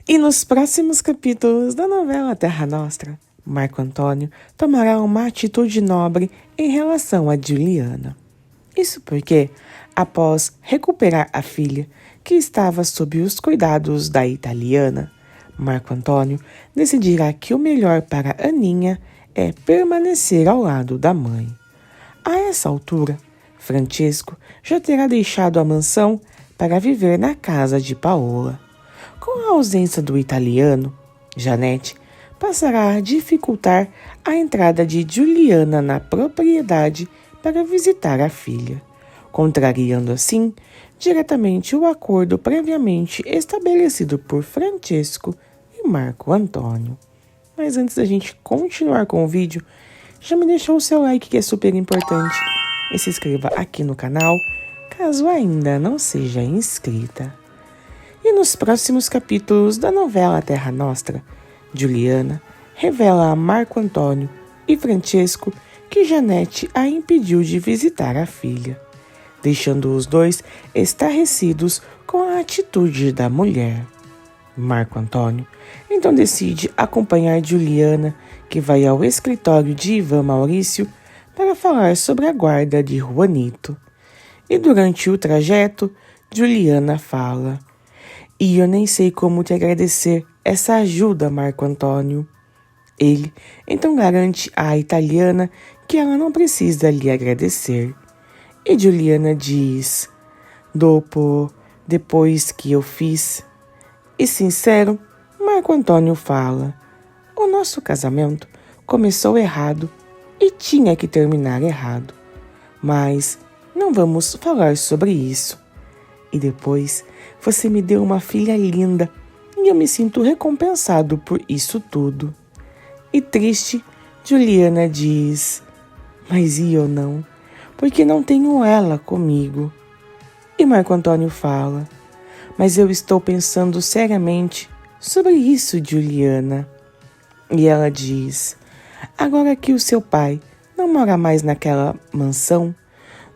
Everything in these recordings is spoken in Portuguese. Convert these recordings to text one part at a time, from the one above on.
E nos próximos capítulos da novela Terra Nostra, Marco Antônio tomará uma atitude nobre em relação a Juliana. Isso porque, após recuperar a filha, que estava sob os cuidados da italiana, Marco Antônio decidirá que o melhor para Aninha é permanecer ao lado da mãe. A essa altura, Francesco já terá deixado a mansão para viver na casa de Paola. Com a ausência do italiano, Janete passará a dificultar a entrada de Juliana na propriedade para visitar a filha, contrariando assim diretamente o acordo previamente estabelecido por Francesco e Marco Antônio. Mas antes da gente continuar com o vídeo, já me deixou o seu like, que é super importante, e se inscreva aqui no canal caso ainda não seja inscrita. E nos próximos capítulos da novela Terra Nostra, Juliana revela a Marco Antônio e Francesco que Janete a impediu de visitar a filha, deixando os dois estarrecidos com a atitude da mulher. Marco Antônio então decide acompanhar Juliana, que vai ao escritório de Ivan Maurício para falar sobre a guarda de Juanito. E durante o trajeto, Juliana fala: "E eu nem sei como te agradecer essa ajuda, Marco Antônio." Ele então garante à italiana que ela não precisa lhe agradecer. E Juliana diz: depois que eu fiz." E sincero, Marco Antônio fala: "O nosso casamento começou errado e tinha que terminar errado. Mas não vamos falar sobre isso. E depois, você me deu uma filha linda e eu me sinto recompensado por isso tudo." E triste, Juliana diz: "Mas e eu não? Porque não tenho ela comigo." E Marco Antônio fala: "Mas eu estou pensando seriamente sobre isso, Juliana." E ela diz: "Agora que o seu pai não mora mais naquela mansão,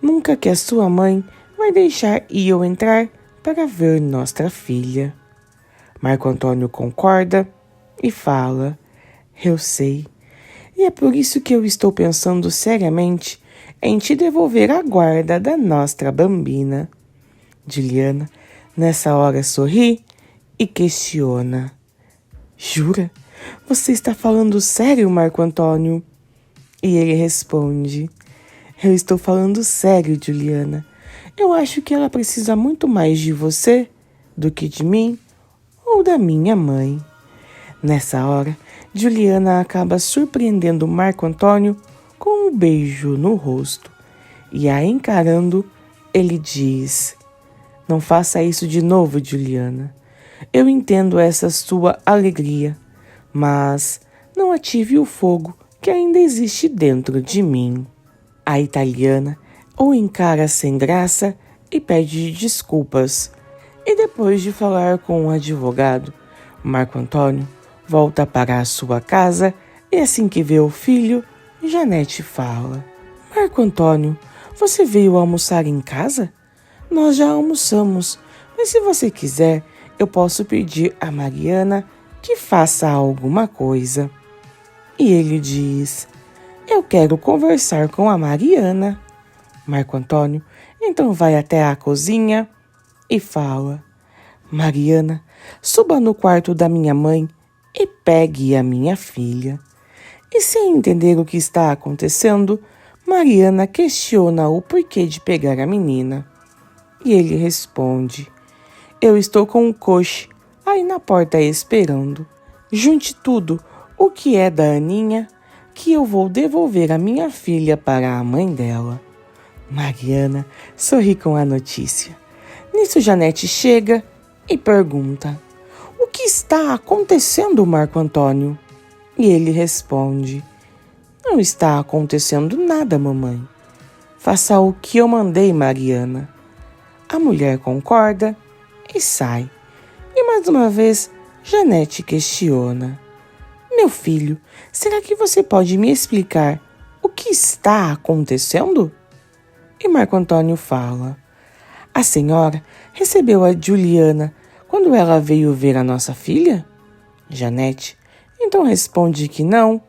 nunca que a sua mãe vai deixar eu entrar para ver nossa filha." Marco Antônio concorda e fala: "Eu sei. E é por isso que eu estou pensando seriamente em te devolver a guarda da nossa bambina." Juliana, nessa hora, sorri e questiona: "Jura? Você está falando sério, Marco Antônio?" E ele responde: "Eu estou falando sério, Juliana. Eu acho que ela precisa muito mais de você do que de mim ou da minha mãe." Nessa hora, Juliana acaba surpreendendo Marco Antônio com um beijo no rosto. E a encarando, ele diz: "Não faça isso de novo, Juliana. Eu entendo essa sua alegria, mas não ative o fogo que ainda existe dentro de mim." A italiana o encara sem graça e pede desculpas. E depois de falar com o advogado, Marco Antônio volta para a sua casa e assim que vê o filho, Janete fala: "Marco Antônio, você veio almoçar em casa? Nós já almoçamos, mas se você quiser, eu posso pedir a Mariana que faça alguma coisa." E ele diz: "Eu quero conversar com a Mariana." Marco Antônio então vai até a cozinha e fala: "Mariana, suba no quarto da minha mãe e pegue a minha filha." E sem entender o que está acontecendo, Mariana questiona o porquê de pegar a menina. E ele responde: "Eu estou com o coche aí na porta esperando. Junte tudo o que é da Aninha, que eu vou devolver a minha filha para a mãe dela." Mariana sorri com a notícia. Nisso, Janete chega e pergunta: "O que está acontecendo, Marco Antônio?" E ele responde: "Não está acontecendo nada, mamãe. Faça o que eu mandei, Mariana." A mulher concorda e sai. E mais uma vez, Janete questiona: "Meu filho, será que você pode me explicar o que está acontecendo?" E Marco Antônio fala: "A senhora recebeu a Juliana quando ela veio ver a nossa filha? Janete então responde que não,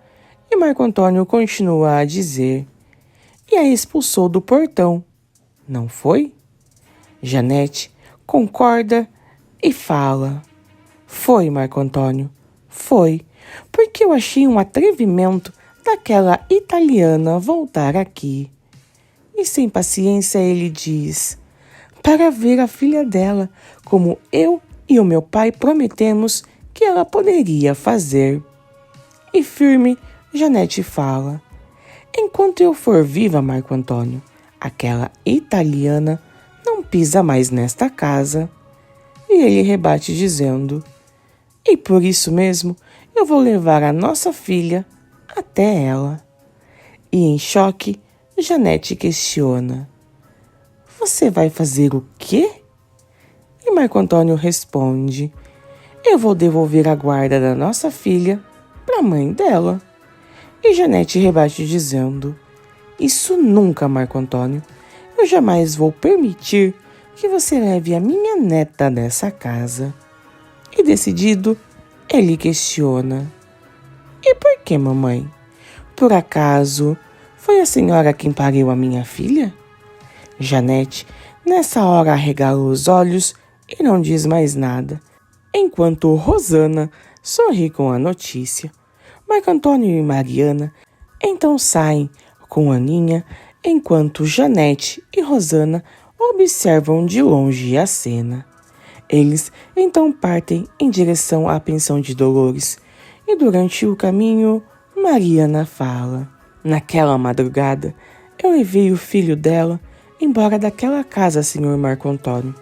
e Marco Antônio continua a dizer: e a expulsou do portão, não foi? Janete concorda e fala: foi, Marco Antônio, foi, porque eu achei um atrevimento daquela italiana voltar aqui. E sem paciência ele diz: para ver a filha dela, como eu e o meu pai prometemos que ela poderia fazer. E firme, Janete fala: enquanto eu for viva, Marco Antônio, aquela italiana não pisa mais nesta casa. E ele rebate dizendo: e por isso mesmo eu vou levar a nossa filha até ela. E em choque, Janete questiona: você vai fazer o quê? E Marco Antônio responde: eu vou devolver a guarda da nossa filha para a mãe dela. E Janete rebate dizendo: isso nunca, Marco Antônio. Eu jamais vou permitir que você leve a minha neta dessa casa. E decidido, ele questiona: e por que, mamãe? Por acaso foi a senhora quem pariu a minha filha? Janete, nessa hora, arregala os olhos e não diz mais nada, enquanto Rosana sorri com a notícia. Marco Antônio e Mariana então saem com Aninha, enquanto Janete e Rosana observam de longe a cena. Eles então partem em direção à pensão de Dolores, e durante o caminho, Mariana fala: naquela madrugada, eu levei o filho dela embora daquela casa, senhor Marco Antônio,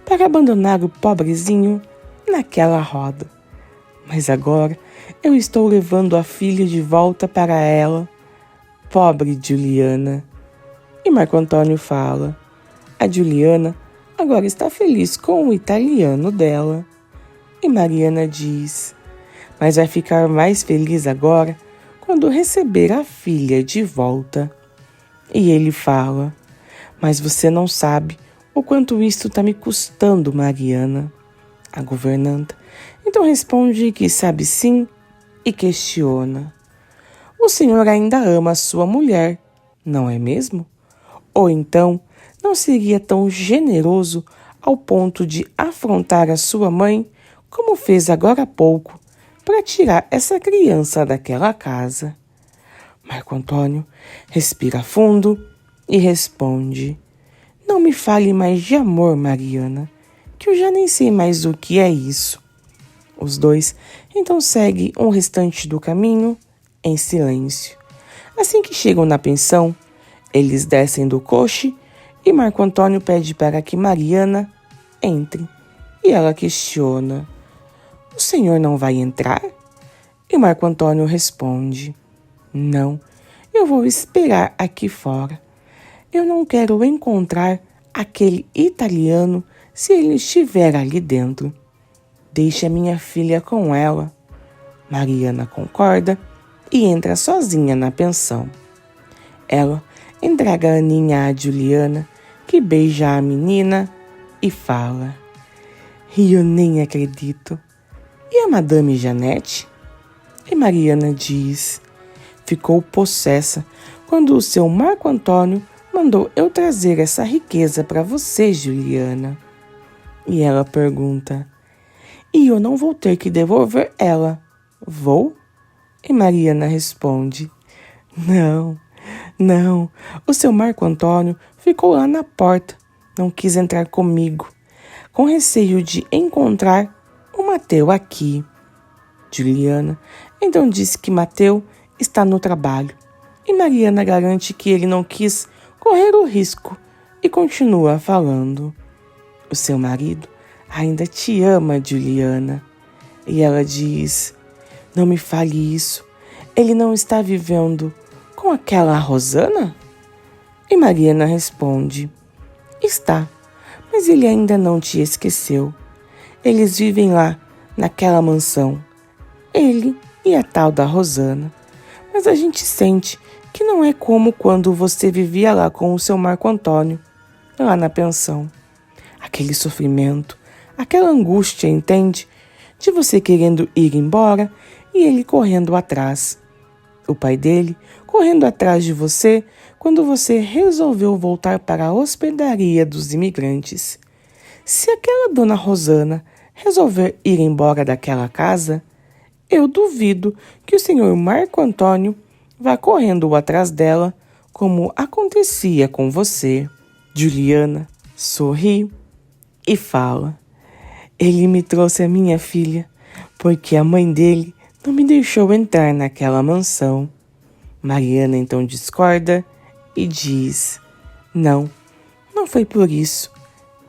para abandonar o pobrezinho naquela roda. Mas agora eu estou levando a filha de volta para ela, pobre Juliana. E Marco Antônio fala: a Juliana agora está feliz com o italiano dela. E Mariana diz: mas vai ficar mais feliz agora quando receber a filha de volta. E ele fala: mas você não sabe o quanto isto está me custando, Mariana. A governanta então responde que sabe sim e questiona: o senhor ainda ama a sua mulher, não é mesmo? Ou então não seria tão generoso ao ponto de afrontar a sua mãe como fez agora há pouco para tirar essa criança daquela casa? Marco Antônio respira fundo e responde: não me fale mais de amor, Mariana, que eu já nem sei mais o que é isso. Os dois então seguem o restante do caminho em silêncio. Assim que chegam na pensão, eles descem do coche e Marco Antônio pede para que Mariana entre. E ela questiona: o senhor não vai entrar? E Marco Antônio responde: não, eu vou esperar aqui fora. Eu não quero encontrar aquele italiano se ele estiver ali dentro. Deixe a minha filha com ela. Mariana concorda e entra sozinha na pensão. Ela entrega a Aninha a Juliana, que beija a menina e fala: e eu nem acredito. E a Madame Janete? E Mariana diz: ficou possessa quando o seu Marco Antônio mandou eu trazer essa riqueza para você, Juliana. E ela pergunta: e eu não vou ter que devolver ela, vou? E Mariana responde: não, o seu Marco Antônio ficou lá na porta, não quis entrar comigo, com receio de encontrar o Mateu aqui. Juliana então disse que Mateu está no trabalho, e Mariana garante que ele não quis correr o risco e continua falando: o seu marido ainda te ama, Juliana. E ela diz: não me fale isso, ele não está vivendo com aquela Rosana? E Mariana responde: está, mas ele ainda não te esqueceu. Eles vivem lá, naquela mansão, ele e a tal da Rosana. Mas a gente sente que não é como quando você vivia lá com o seu Marco Antônio, lá na pensão. Aquele sofrimento, Aquela angústia, entende? De você querendo ir embora e ele correndo atrás. O pai dele correndo atrás de você quando você resolveu voltar para a hospedaria dos imigrantes. Se aquela dona Rosana resolver ir embora daquela casa, eu duvido que o senhor Marco Antônio vá correndo atrás dela como acontecia com você. Juliana sorri e fala: ele me trouxe a minha filha porque a mãe dele não me deixou entrar naquela mansão. Mariana então discorda e diz: não, não foi por isso.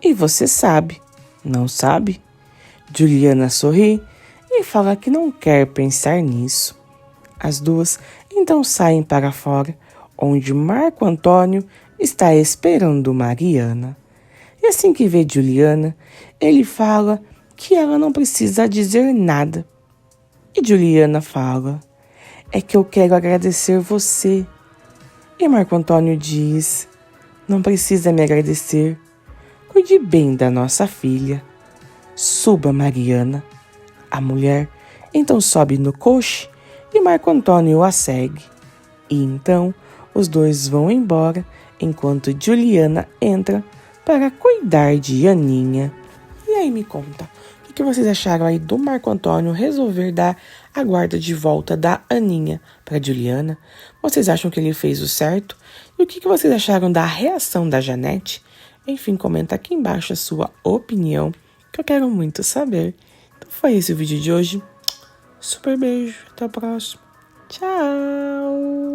E você sabe, não sabe? Juliana sorri e fala que não quer pensar nisso. As duas então saem para fora, onde Marco Antônio está esperando Mariana. E assim que vê Juliana, ele fala que ela não precisa dizer nada. E Juliana fala: é que eu quero agradecer você. E Marco Antônio diz: não precisa me agradecer. Cuide bem da nossa filha. Suba, Mariana. A mulher então sobe no coche e Marco Antônio a segue. E então os dois vão embora enquanto Juliana entra para cuidar de Aninha. E aí me conta, o que vocês acharam aí do Marco Antônio resolver dar a guarda de volta da Aninha para Juliana? Vocês acham que ele fez o certo? E o que vocês acharam da reação da Janete? Enfim, comenta aqui embaixo a sua opinião, que eu quero muito saber. Então foi esse o vídeo de hoje. Super beijo, até a próxima. Tchau!